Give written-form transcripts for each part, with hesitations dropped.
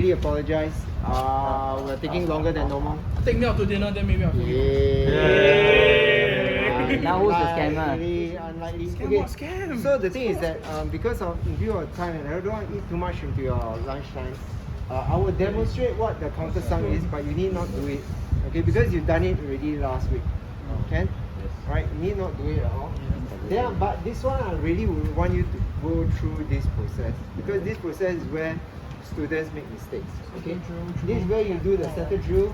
Really apologize. We're taking longer than normal. Take me out to dinner, then maybe I'll forgive you. Now who's the scammer? Really unlikely. Scam what scam? So the thing is that because of in view of time and I don't want to eat too much into your lunchtime, I will demonstrate what the countersunk is, but you need not do it. Okay, because you've done it already last week. Can? Right? You need not do it at all. Yeah, but this one I really would want you to go through this process because this process is where students make mistakes. Okay, this is where you do the center drill,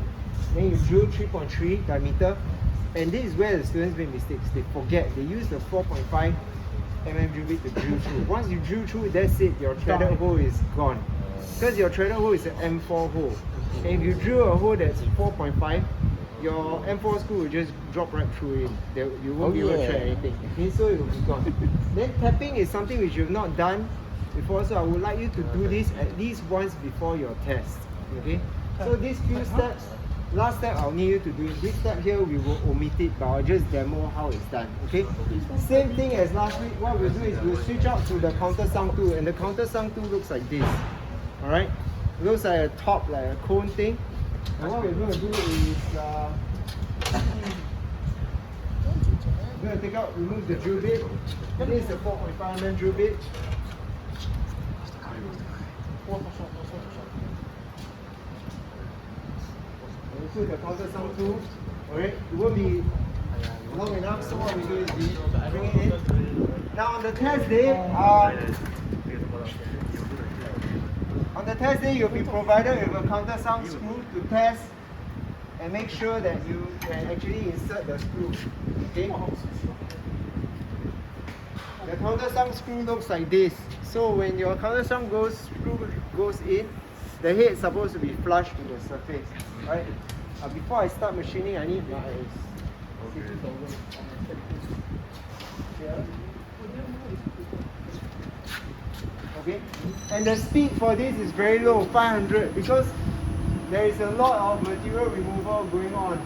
then you drill 3.3 diameter, and this is where the students make mistakes. They forget, they use the 4.5 mm drill bit to drill through. Once you drill through, that's it, your threaded hole is gone. Because your threaded hole is an M4 hole. And if you drill a hole that's 4.5, your M4 screw will just drop right through it. You won't be able to thread anything. Okay, so it will be gone. Then tapping is something which you've not done before, so I would like you to do this at least once before your test. Okay? So these few steps, last step I'll need you to do. This step here we will omit it, but I'll just demo how it's done. Okay? Same thing as last week. What we'll do is we'll switch out to the countersunk tool, and the countersunk tool looks like this. Alright? It looks like a top, like a cone thing. And what we're going to do is we're going to take out, remove the drill bit. This is the 4.5 mm drill bit. And put the countersunk tool. Alright, it won't be long enough, so what we do is we bring it in. Now on the test day, you'll be provided with a countersunk screw to test and make sure that you can actually insert the screw. Okay? The countersunk screw looks like this. So when your countersunk screw goes in, the head is supposed to be flush to the surface. Right? Before I start machining, I need my okay, and the speed for this is very low, 500, because there is a lot of material removal going on.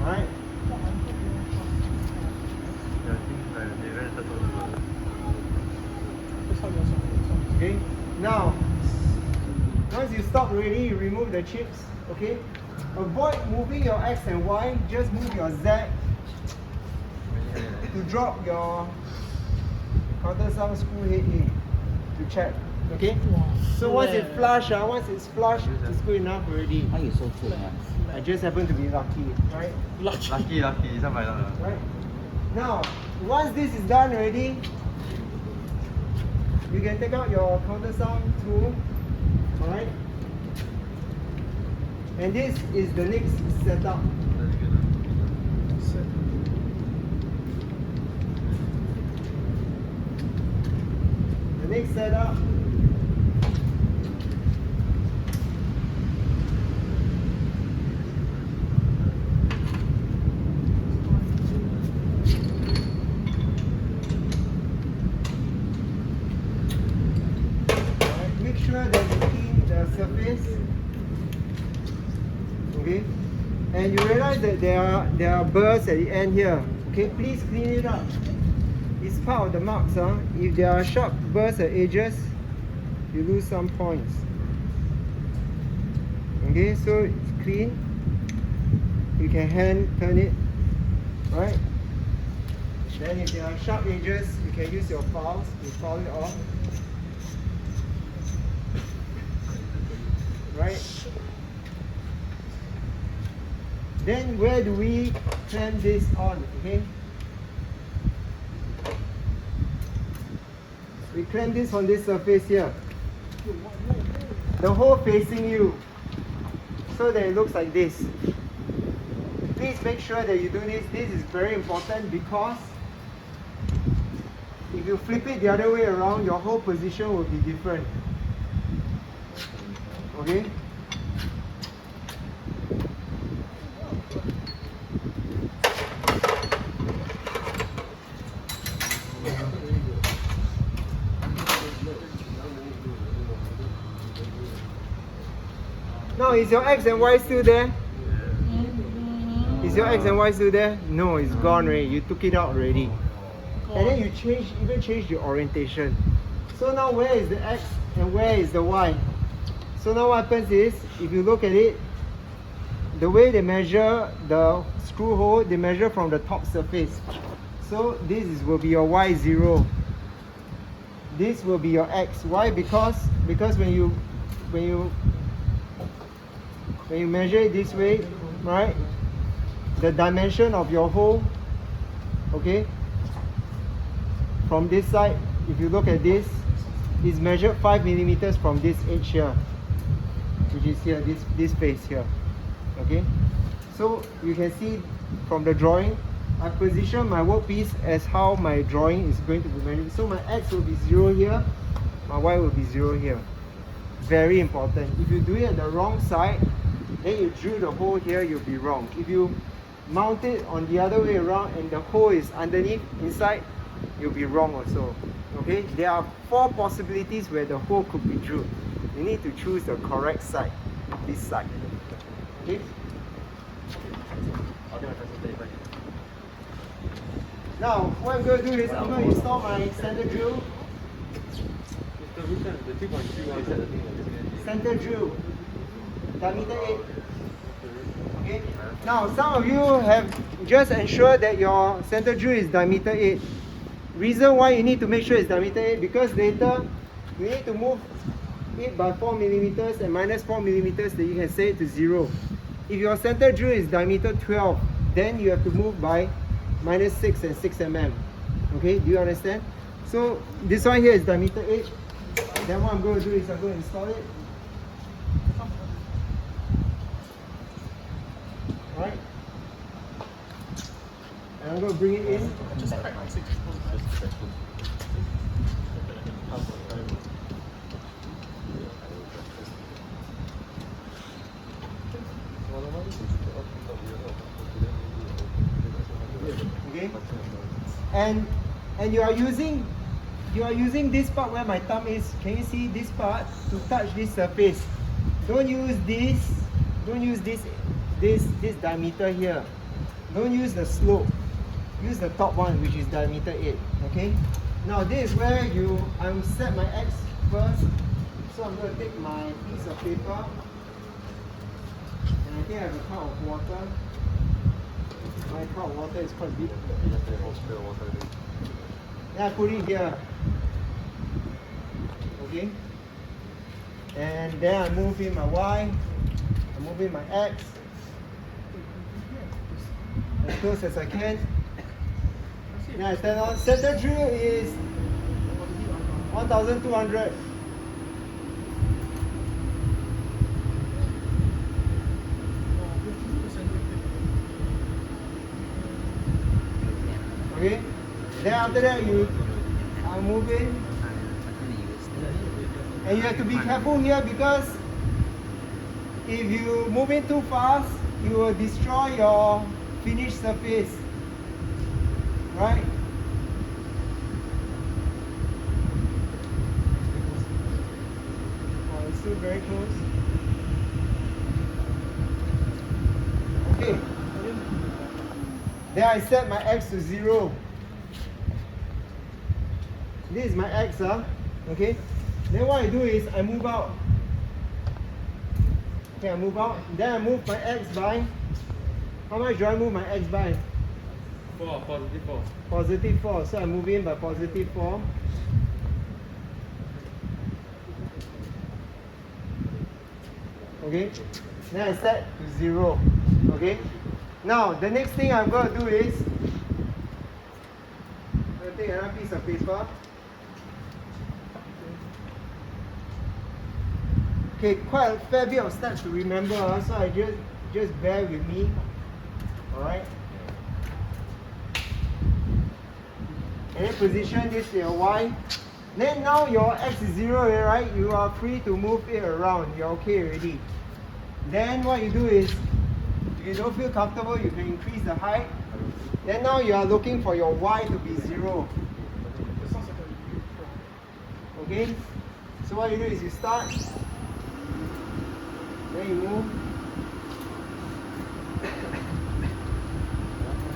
Alright. Okay, now once you stop already, you remove the chips. Okay, avoid moving your X and Y, just move your Z to drop your countersunk screw head in to check. Okay, so once it's flush, it's good enough already. Why you so cool, man? I just happen to be lucky, right? Lucky, 300了。 Right. Now, once this is done already, you can take out your countersunk tool. Alright? And this is the next setup. The next setup. Make sure that you clean the surface. Okay? And you realize that there are burrs at the end here. Okay, please clean it up. It's part of the marks. If there are sharp burrs at edges, you lose some points. Okay, so it's clean. You can hand turn it. Right? Then if there are sharp edges, you can use your files to file it off. Right? Then where do we clamp this on? Okay? We clamp this on this surface here. The hole facing you. So that it looks like this. Please make sure that you do this. This is very important because if you flip it the other way around, your whole position will be different. Okay? Now, is your X and Y still there? Is your X and Y still there? No, it's gone already. You took it out already. and then you even change the orientation. So now where is the X and where is the Y? So now what happens is, if you look at it, the way they measure the screw hole, they measure from the top surface. So will be your Y0. This will be your X. Why? Because when you measure it this way, right? The dimension of your hole, okay, from this side, if you look at this, is measured 5 millimeters from this edge here, which is here, this face here. Okay, so you can see from the drawing, I position my workpiece as how my drawing is going to be measured. So my X will be 0 here, my Y will be 0 here. Very important. If you do it at the wrong side, then you drill the hole here, you'll be wrong. If you mount it on the other way around and the hole is underneath, inside, you'll be wrong also. Okay, there are 4 possibilities where the hole could be drilled. You need to choose the correct side, this side. Okay. Now, what I'm going to do is I'm going to install my center drill. Center drill, diameter 8. Okay. Now, some of you have just ensured that your center drill is diameter 8. Reason why you need to make sure it's diameter 8, because later you need to move it by 4 millimeters and minus 4 millimeters, then you can set it to 0. If your center drill is diameter 12, then you have to move by minus 6 and 6 mm. Okay, do you understand? So this one here is diameter 8. Then what I'm going to do is I'm going to install it. Alright. And I'm going to bring it in. Okay, and you are using this part where my thumb is. Can you see this part to touch this surface? Don't use this diameter here. Don't use the slope. Use the top one, which is diameter 8. Okay. Now this is where I'm set my X first. So I'm going to take my piece of paper, and I think I have a cup of water. My cup of water is quite big. Then I put it here. Okay. And then I move in my Y. I move in my X. As close as I can. Then I stand on. Center drill is 1,200. Okay. Then after that I move in. And you have to be careful here, because if you move in too fast, you will destroy your finished surface. Right? Oh, it's still very close. Okay. Then I set my X to 0. This is my X, okay? Then what I do is I move out. Okay, I move out. Then I move my X by. How much do I move my X by? 4, positive 4. Positive 4. So I move in by positive 4. Okay? Then I set to 0. Okay? Now, the next thing I'm going to do is I'm going to take another piece of paper. Okay, quite a fair bit of steps to remember, so I just bear with me. Alright? And then position this to your Y. Then now your X is 0 here, right? You are free to move it around. You're okay already. Then what you do is, if you don't feel comfortable, you can increase the height. Then now you are looking for your Y to be 0. Okay? So what you do is you start. Then you move.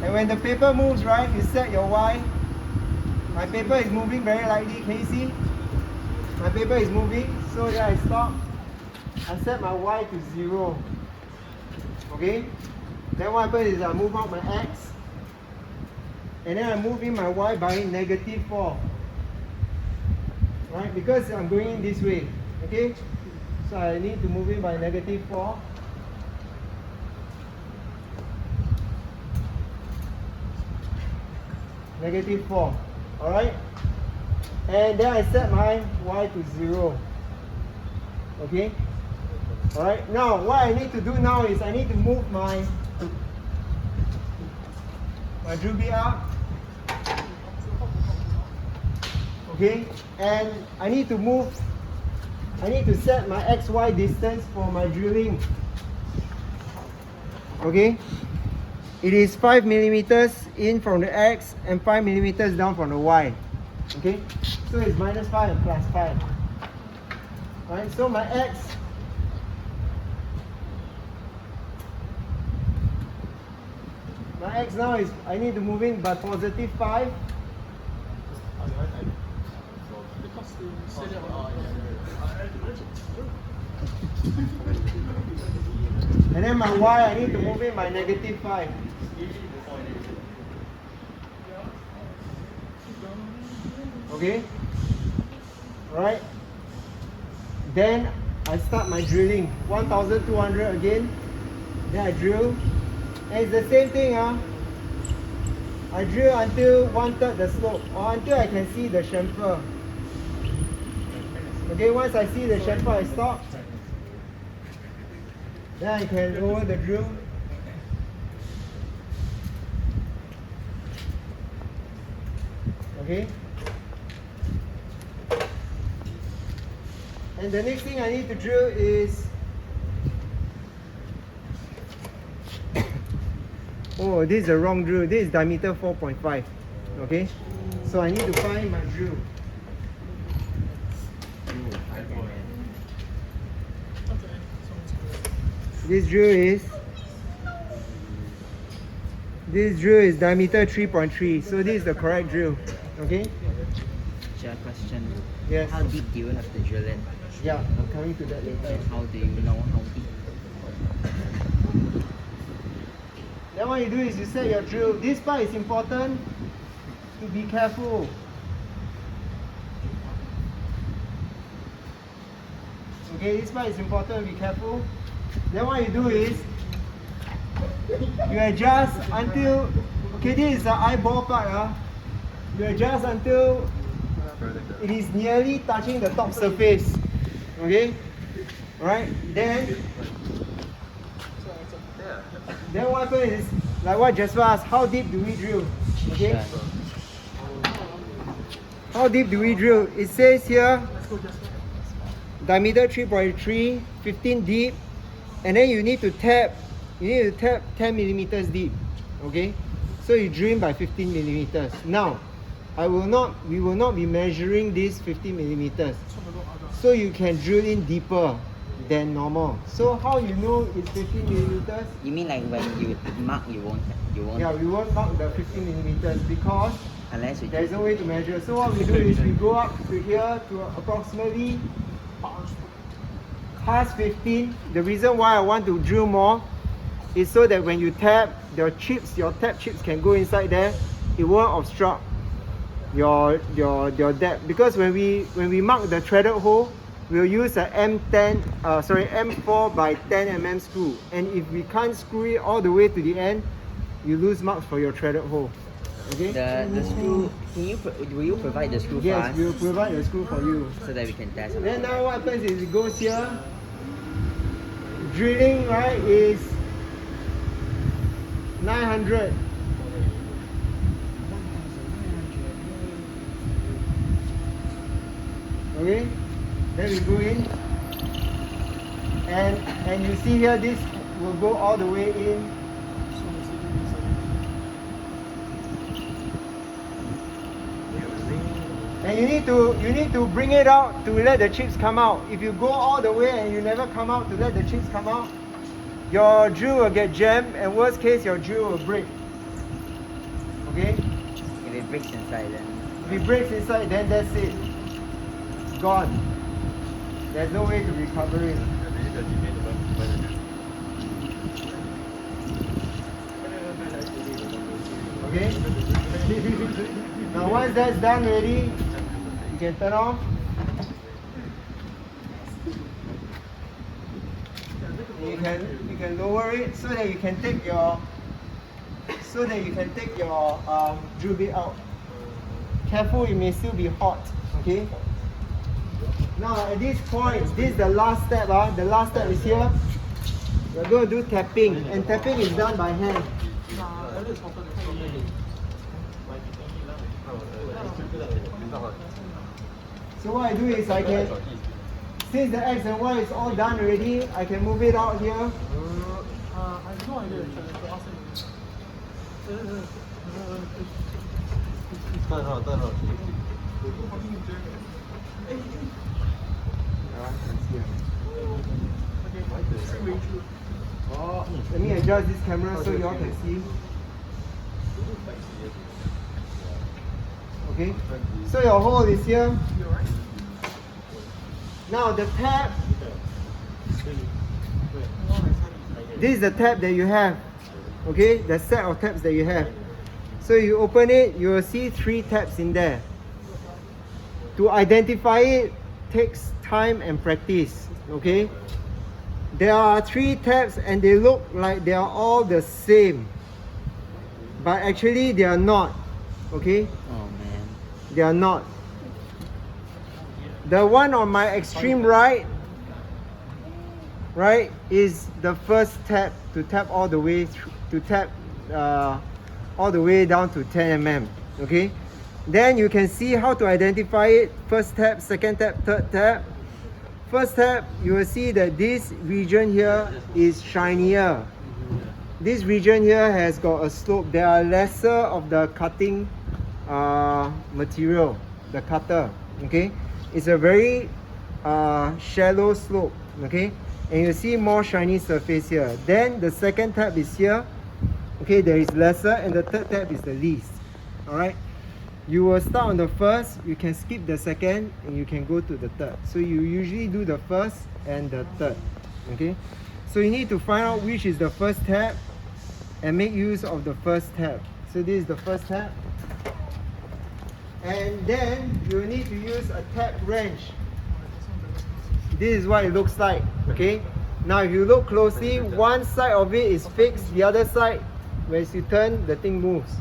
And when the paper moves, right, you set your Y. My paper is moving very lightly. Can you see? My paper is moving. So then I stop. I set my Y to 0. Okay? Then what happens is I move out my X. And then I move in my Y by -4. Right? Because I'm going in this way. Okay? So I need to move in by -4. -4. Alright? And then I set my Y to 0. Okay? Alright, now what I need to do now is I need to move my drill bit up. Okay? And I need to set my XY distance for my drilling. Okay? It is 5 millimeters in from the X and 5 millimeters down from the Y. Okay? So it's -5 and +5. Alright, so my X now is I need to move in by +5. And then my Y I need to move in by -5. Okay? Alright? Then I start my drilling. 1200 again. Then I drill. And it's the same thing. I drill until 1/3 the slope or until I can see the chamfer. Okay, once I see the chamfer, I stop. Then I can lower the drill. Okay? And the next thing I need to drill is oh, this is the wrong drill. This is diameter 4.5. Okay? So I need to find my drill. This drill is diameter 3.3. So this is the correct drill. Okay? Sure, question. Yes. How deep do you have to drill in? Yeah, I'm coming to that later. And how do you know how deep? Then what you do is you set your drill. This part is important to be careful. Okay, this part is important to be careful. Then what you do is you adjust until, okay, this is the eyeball part. You adjust until it is nearly touching the top surface. Okay? Right? Then what happens is, like what Jasper asked, how deep do we drill? Okay? How deep do we drill? It says here, diameter 3.3, 15 deep, and then you need to tap 10 millimeters deep. Okay? So you drill by 15 millimeters. Now, we will not be measuring this 15 millimeters. So you can drill in deeper than normal. So how you know it's 15 millimeters? You mean like when you mark, you won't? Yeah, we won't mark the 15 millimeters because Unless you there is no way to measure. So what we do is we go up to here to approximately past 15. The reason why I want to drill more is so that when you tap, your tap chips can go inside there. It won't obstruct your depth, because when we mark the threaded hole, we'll use a M4 by 10 mm screw, and if we can't screw it all the way to the end, you lose marks for your threaded hole. Okay? the screw, will you provide the screw for Yes, us we'll provide the screw for you. so that we can test? Then now what happens is it goes here. Drilling, right, is 900. Okay, then we go in, and you see here, this will go all the way in. And you need to bring it out to let the chips come out. If you go all the way and you never come out to let the chips come out, your drill will get jammed, and worst case your drill will break. Okay? If it breaks inside, then If it breaks inside, then that's it. Gone. There's no way to recover it. Okay? Now once that's done already, you can turn off. You can lower it so that you can take your drill bit out. Careful, it may still be hot. Okay. Now at this point, this is the last step. The last step is here. We're going to do tapping, and tapping is done by hand. So what I do is I can, since the X and Y is all done already, I can move it out here. I have no idea. Let me adjust this camera so you all can see. Okay, so your hole is here. Now the tab, this is the tab that you have. Okay, the set of tabs that you have. So you open it, you will see 3 tabs in there. To identify it takes time and practice. Okay, there are 3 tabs and they look like they are all the same, but actually they are not. Okay, Oh man. they are not. The one on my extreme right is the first tab to tap all the way all the way down to 10 mm. Okay, then you can see how to identify it. First tab, second tab, third tab. First tab, you will see that this region here is shinier. This region here has got a slope. There are lesser of the cutting material, the cutter. Okay, it's a very shallow slope. Okay, and you see more shiny surface here. Then the second tab is here. Okay, there is lesser, and the third tab is the least. All right. You will start on the first, you can skip the second, and you can go to the third. So you usually do the first and the third. Okay, so you need to find out which is the first tab and make use of the first tab. So this is the first tab, and then you need to use a tab wrench. This is what it looks like. Okay, now if you look closely, one side of it is fixed, the other side, as you turn, the thing moves.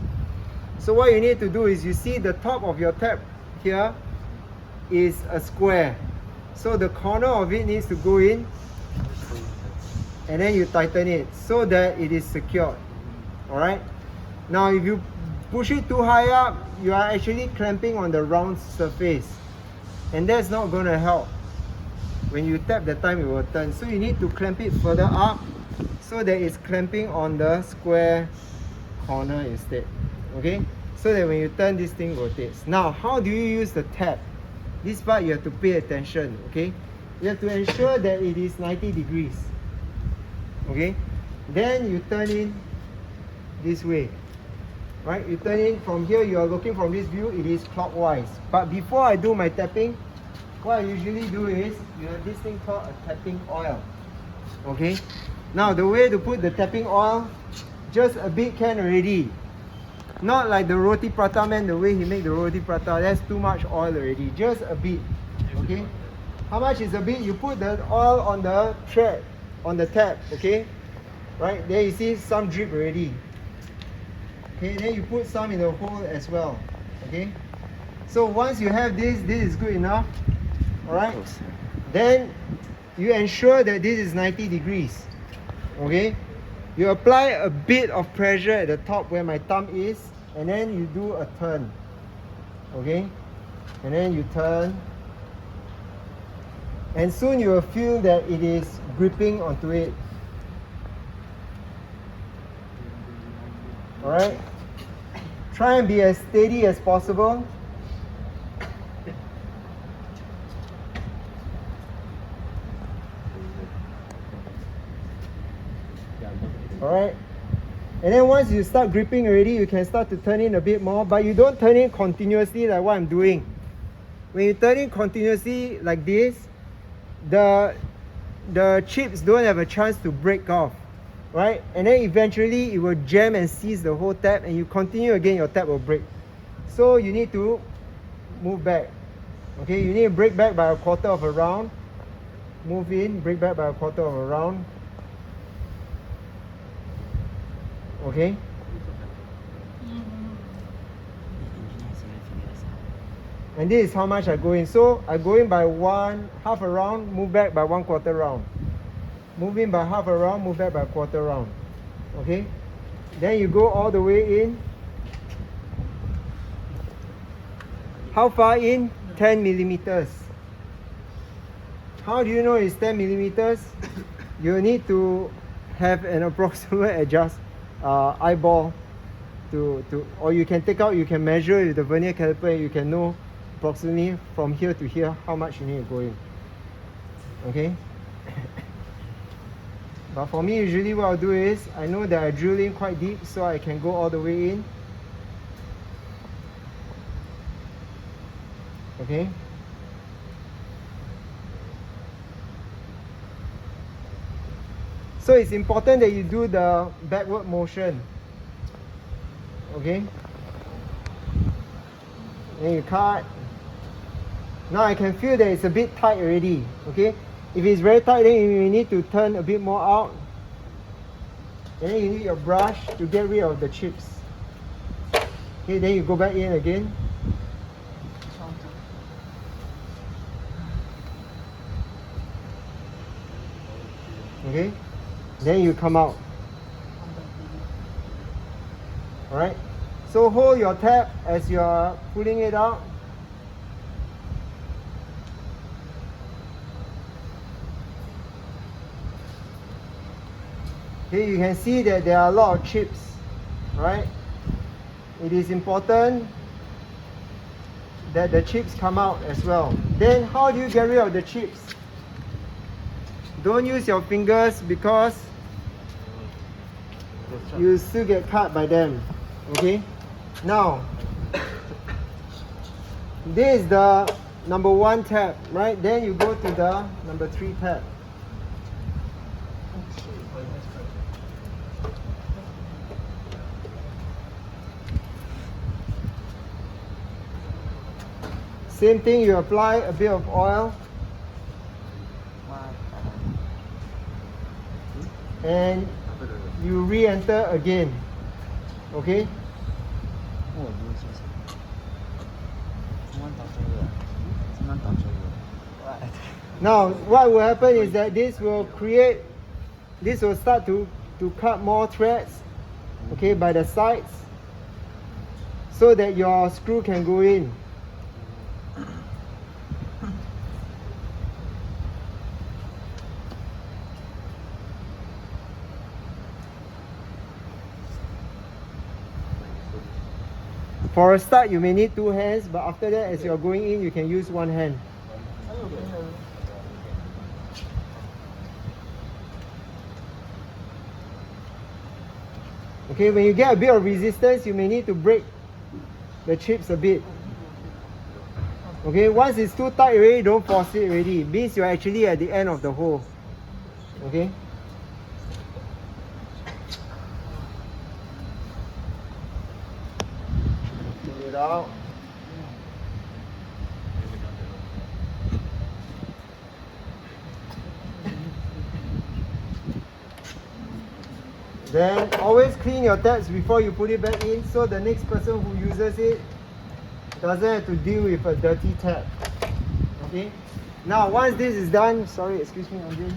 So what you need to do is, you see the top of your tab here is a square. So the corner of it needs to go in, and then you tighten it so that it is secured. Alright? Now if you push it too high up, you are actually clamping on the round surface, and that's not going to help. When you tap the time, it will turn. So you need to clamp it further up so that it's clamping on the square corner instead. Okay, so that when you turn, this thing rotates. Now, how do you use the tab? This part you have to pay attention. Okay, you have to ensure that it is 90 degrees. Okay, then you turn in this way. Right, you turn in from here. You are looking from this view, it is clockwise. But before I do my tapping, what I usually do is, you have this thing called a tapping oil. Okay, now the way to put the tapping oil, just a bit can already. Not like the roti prata man, the way he make the roti prata, that's too much oil already. Just a bit. Okay, how much is a bit? You put the oil on the thread, on the tab. Okay, right there you see some drip already. Okay, then you put some in the hole as well. Okay, so once you have this is good enough. Alright, then you ensure that this is 90 degrees. Okay, you apply a bit of pressure at the top where my thumb is, and then you do a turn. Okay, and then you turn, and soon you will feel that it is gripping onto it. Alright, try and be as steady as possible. Alright, And then once you start gripping already, you can start to turn in a bit more, but you don't turn in continuously like what I'm doing. When you turn in continuously like this, the chips don't have a chance to break off, right? And then eventually it will jam and seize the whole tab, and you continue again, your tab will break. So you need to move back. Okay, you need to break back by a quarter of a round. Move in, break back by a quarter of a round. Okay. And this is how much I go in. So I go in by half a round, move back by 1/4 round. Move in by half a round, move back by 1/4 round. Okay? Then you go all the way in. How far in? 10 millimeters. How do you know it's 10 millimeters? You need to have an approximate eyeball to or you can take out, you can measure with the vernier caliper, and you can know approximately from here to here how much you need to go in. Okay? But for me, usually what I'll do is, I know that I drill in quite deep, so I can go all the way in. Okay? So it's important that you do the backward motion. Okay? Then you cut. Now I can feel that it's a bit tight already. Okay? If it's very tight, then you need to turn a bit more out. And then you need your brush to get rid of the chips. Okay, then you go back in again. Okay? Then you come out. Alright? So hold your tab as you are pulling it out. Okay, you can see that there are a lot of chips, right? It is important that the chips come out as well. Then how do you get rid of the chips? Don't use your fingers because you still get cut by them. Okay? Now, this is the number 1 tab, right? Then you go to the number 3 tab. Same thing, you apply a bit of oil and you re-enter again. Okay? Now what will happen is that this will start to cut more threads, okay, by the sides, so that your screw can go in. For a start, you may need 2 hands, but after that, as you're going in, you can use 1 hand. Okay, when you get a bit of resistance, you may need to break the chips a bit. Okay, once it's too tight already, don't force it already. It means you're actually at the end of the hole. Okay? Pull it out. Then always clean your tabs before you put it back in, so the next person who uses it doesn't have to deal with a dirty tab. Okay? Now once this is done, sorry, excuse me, Andrew.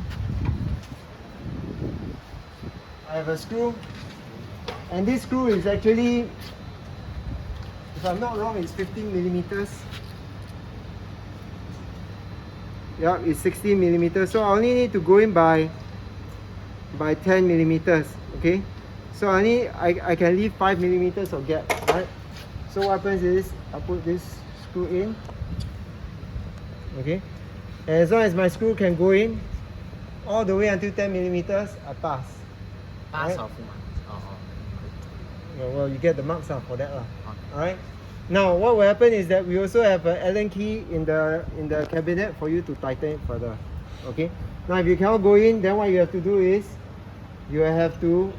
I have a screw, and this screw is actually, if I'm not wrong, it's 15 millimeters. Yeah, it's 16 millimeters, so I only need to go in by 10 millimeters. Okay, so I can leave 5 millimeters of gap, right? So what happens is I put this screw in. Okay, and as long as my screw can go in all the way until 10 millimeters, I pass. Pass right? off. Well, you get the marks for that. Alright? Now, what will happen is that we also have an Allen key in the cabinet for you to tighten it further. Okay? Now, if you cannot go in, then what you have to do is you have to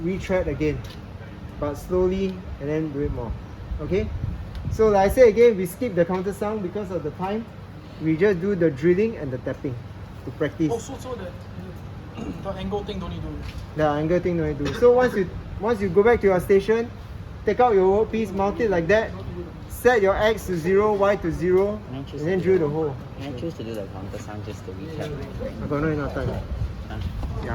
retread again, but slowly, and then do it more. Okay? So like I say again, we skip the countersunk because of the time. We just do the drilling and the tapping to practice. Oh, so that the angle thing don't need to do. The angle thing no need to do. So once you go back to your station, take out your workpiece, mount it like that, set your X to 0, Y to 0, and then drill the hole. Can I choose to do the counter sound just to recap? I got not enough time. Huh? Yeah.